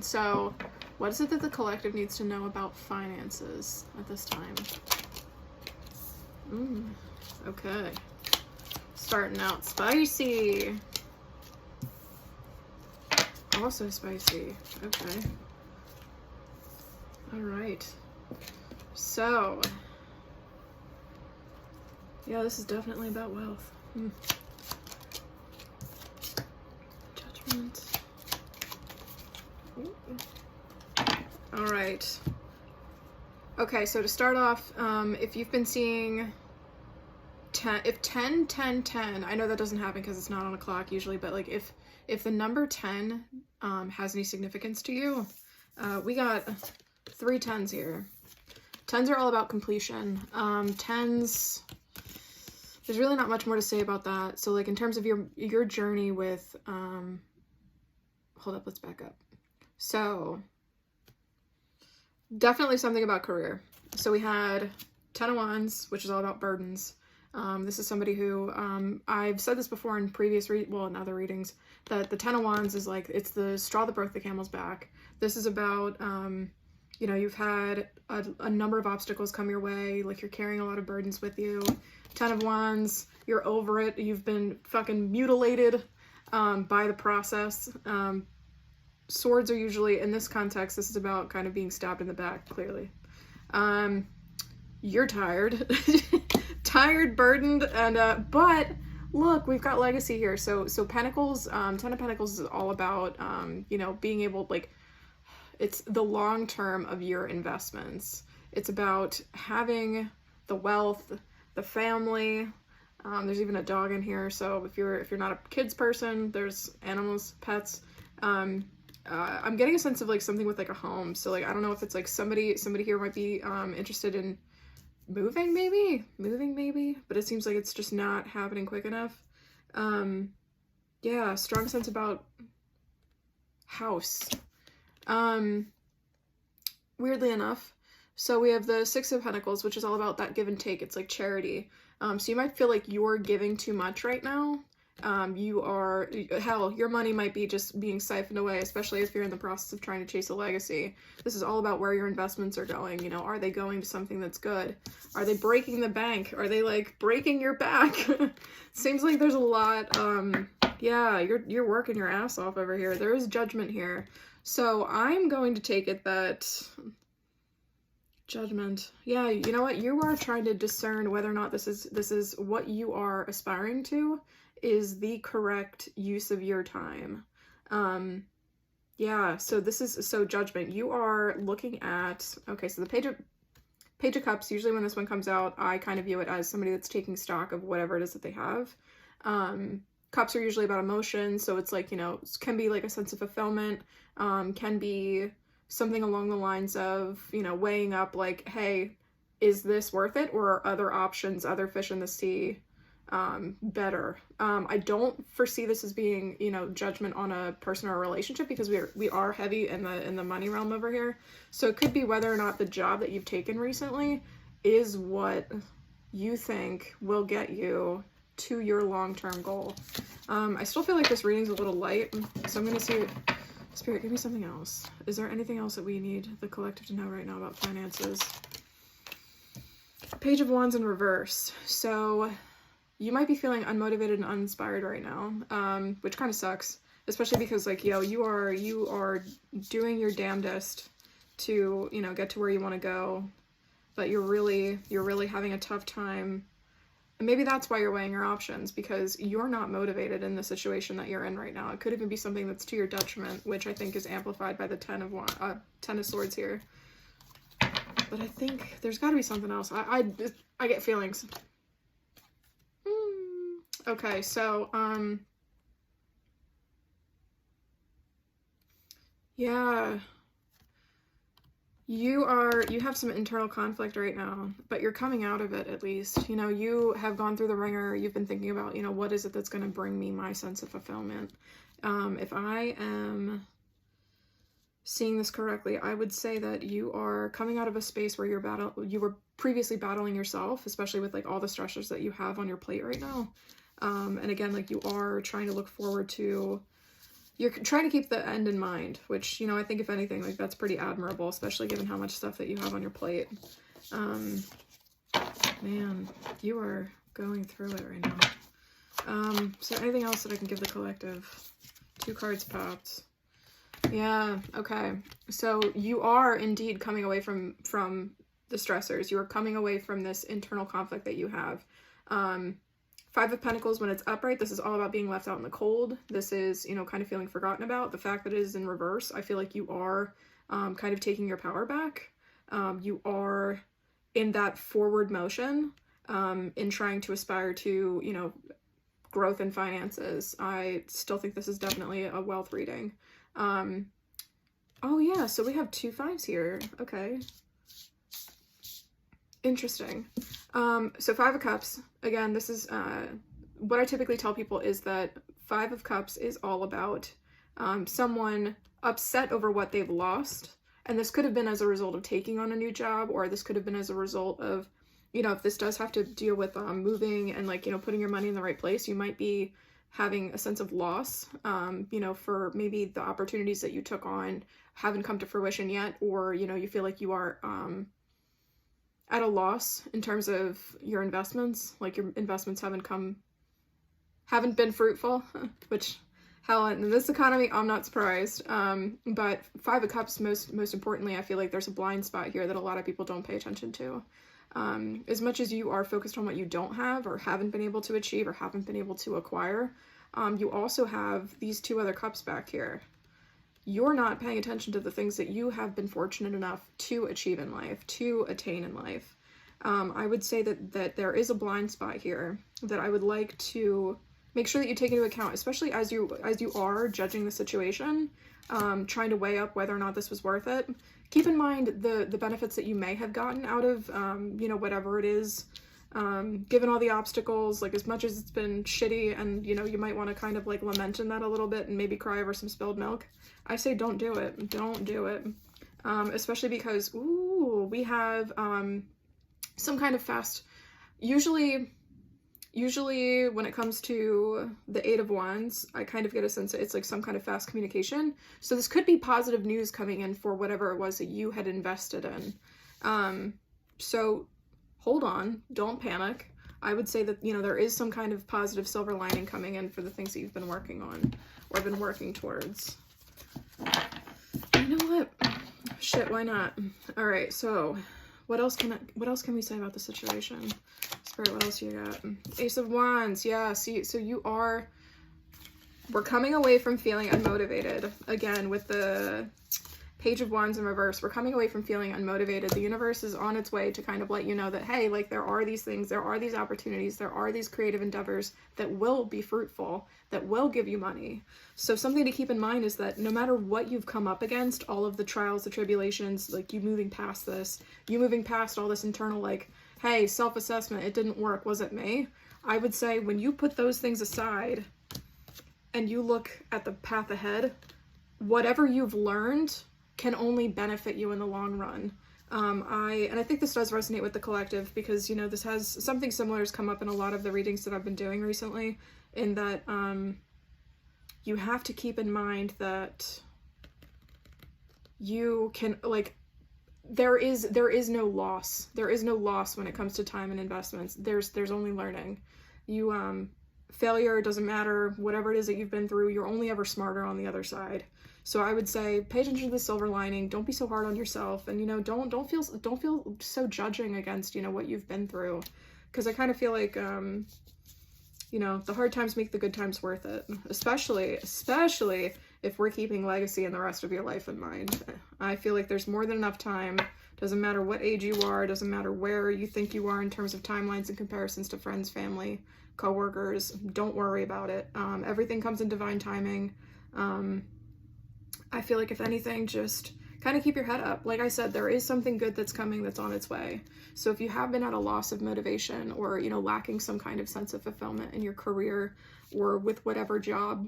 So, what is it that the collective needs to know about finances at this time? Okay. Starting out spicy. Also spicy. Okay. Alright. So, yeah, this is definitely about wealth. Judgment. Alright. Okay, so to start off, if you've been seeing 10, if 10, 10, 10, I know that doesn't happen because it's not on a clock usually, but like if the number 10 has any significance to you, we got 3 10s here. 10s are all about completion. 10s, there's really not much more to say about that. So like in terms of your journey with, hold up, let's back up. So definitely something about career. So we had 10 of Wands, which is all about burdens. This is somebody who, I've said this before in previous in other readings, that the 10 of Wands is like, it's the straw that broke the camel's back. This is about, you know, you've had a number of obstacles come your way, like you're carrying a lot of burdens with you. 10 of Wands, you're over it. You've been fucking mutilated by the process. Swords are usually, in this context, this is about kind of being stabbed in the back, clearly. You're tired. Tired, burdened, and but look, we've got legacy here. So Pentacles, 10 of Pentacles is all about you know, being able, like, it's the long term of your investments. It's about having the wealth, the family. There's even a dog in here, so if you're not a kids person, there's animals, pets. I'm getting a sense of like something with like a home. So like I don't know if it's like somebody here might be interested in moving maybe, but it seems like it's just not happening quick enough. Yeah, strong sense about house. Weirdly enough, so we have the 6 of Pentacles, which is all about that give and take. It's like charity. So you might feel like you're giving too much right now. You are, hell, your money might be just being siphoned away, especially if you're in the process of trying to chase a legacy. This is all about where your investments are going. You know, are they going to something that's good? Are they breaking the bank? Are they like breaking your back? Seems like there's a lot, yeah, you're working your ass off over here. There is judgment here. So I'm going to take it that judgment. Yeah, you know what? You are trying to discern whether or not this is what you are aspiring to is the correct use of your time. Yeah, so this is, so judgment. You are looking at, okay, so the Page of Cups, usually when this one comes out, I kind of view it as somebody that's taking stock of whatever it is that they have. Cups are usually about emotion, so it's like, you know, it can be like a sense of fulfillment, can be something along the lines of, you know, weighing up like, hey, is this worth it, or are other options, other fish in the sea, better? I don't foresee this as being, you know, judgment on a person or a relationship, because we are heavy in the money realm over here. So it could be whether or not the job that you've taken recently is what you think will get you to your long-term goal. I still feel like this reading's a little light, so I'm gonna see, Spirit, give me something else. Is there anything else that we need the collective to know right now about finances? Page of Wands in reverse. So you might be feeling unmotivated and uninspired right now, which kind of sucks, especially because like, yo, you are doing your damnedest to, you know, get to where you want to go, but you're really having a tough time. And maybe that's why you're weighing your options, because you're not motivated in the situation that you're in right now. It could even be something that's to your detriment, which I think is amplified by the 10 of Swords here. But I think there's got to be something else. I get feelings. Okay, so, yeah, you have some internal conflict right now, but you're coming out of it at least. You know, you have gone through the ringer. You've been thinking about, you know, what is it that's going to bring me my sense of fulfillment? If I am seeing this correctly, I would say that you are coming out of a space where you were previously battling yourself, especially with like all the stressors that you have on your plate right now. And again, like you are trying to look forward to you're trying to keep the end in mind, which, you know, I think if anything, like, that's pretty admirable, especially given how much stuff that you have on your plate. Man, you are going through it right now. Is there anything else that I can give the collective? 2 cards popped. Yeah, okay. So you are indeed coming away from the stressors. You are coming away from this internal conflict that you have. 5 of Pentacles, when it's upright, this is all about being left out in the cold. This is, you know, kind of feeling forgotten about. The fact that it is in reverse, I feel like you are kind of taking your power back. You are in that forward motion in trying to aspire to, you know, growth in finances. I still think this is definitely a wealth reading. Oh yeah, so we have 2 5s here. Okay. Interesting. So 5 of Cups, again, this is, what I typically tell people is that 5 of Cups is all about, someone upset over what they've lost. And this could have been as a result of taking on a new job, or this could have been as a result of, you know, if this does have to deal with, moving and, like, you know, putting your money in the right place, you might be having a sense of loss, you know, for maybe the opportunities that you took on haven't come to fruition yet, or, you know, you feel like you are, at a loss in terms of your investments, like your investments haven't been fruitful, which, hell, in this economy, I'm not surprised. But 5 of Cups, most importantly, I feel like there's a blind spot here that a lot of people don't pay attention to. As much as you are focused on what you don't have or haven't been able to achieve or haven't been able to acquire, you also have these 2 other cups back here. You're not paying attention to the things that you have been fortunate enough to achieve in life, to attain in life. I would say that there is a blind spot here that I would like to make sure that you take into account, especially as you are judging the situation, trying to weigh up whether or not this was worth it. Keep in mind the benefits that you may have gotten out of, you know, whatever it is, given all the obstacles, like, as much as it's been shitty and, you know, you might want to kind of, like, lament in that a little bit and maybe cry over some spilled milk. I say don't do it. Don't do it. Especially because, ooh, we have, some kind of fast, usually when it comes to the 8 of Wands, I kind of get a sense that it's like some kind of fast communication. So this could be positive news coming in for whatever it was that you had invested in. So hold on, don't panic. I would say that, you know, there is some kind of positive silver lining coming in for the things that you've been working on or been working towards. You know what? Shit, why not? All right, so what else can we say about the situation? Spirit, what else you got? Ace of Wands, yeah, see, so we're coming away from feeling unmotivated. Again, with the Page of Wands in reverse, we're coming away from feeling unmotivated. The universe is on its way to kind of let you know that, hey, like, there are these things, there are these opportunities, there are these creative endeavors that will be fruitful, that will give you money. So something to keep in mind is that no matter what you've come up against, all of the trials, the tribulations, like, you moving past this, you moving past all this internal, like, hey, self-assessment, it didn't work, was it me? I would say when you put those things aside and you look at the path ahead, whatever you've learned can only benefit you in the long run. I think this does resonate with the collective because, you know, this has something similar has come up in a lot of the readings that I've been doing recently, in that you have to keep in mind that you can, like, there is no loss. There is no loss when it comes to time and investments. There's only learning. You failure doesn't matter, whatever it is that you've been through, you're only ever smarter on the other side. So I would say pay attention to the silver lining. Don't be so hard on yourself, and, you know, don't feel so judging against, you know, what you've been through, because I kind of feel like you know, the hard times make the good times worth it, especially if we're keeping legacy and the rest of your life in mind. I feel like there's more than enough time. Doesn't matter what age you are, doesn't matter where you think you are in terms of timelines and comparisons to friends, family, coworkers. Don't worry about it. Everything comes in divine timing. I feel like, if anything, just kind of keep your head up. Like I said, there is something good that's coming, that's on its way. So if you have been at a loss of motivation, or, you know, lacking some kind of sense of fulfillment in your career, or with whatever job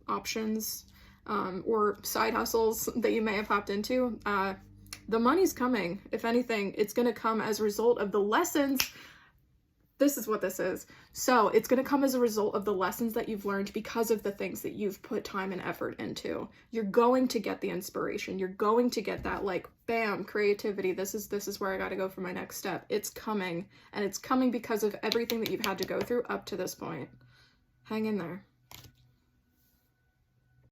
options or side hustles that you may have hopped into, the money's coming. If anything, it's going to come as a result of the lessons this is what this is. So it's going to come as a result of the lessons that you've learned because of the things that you've put time and effort into. You're going to get the inspiration. You're going to get that, like, bam, creativity. This is where I got to go for my next step. It's coming, and it's coming because of everything that you've had to go through up to this point. Hang in there.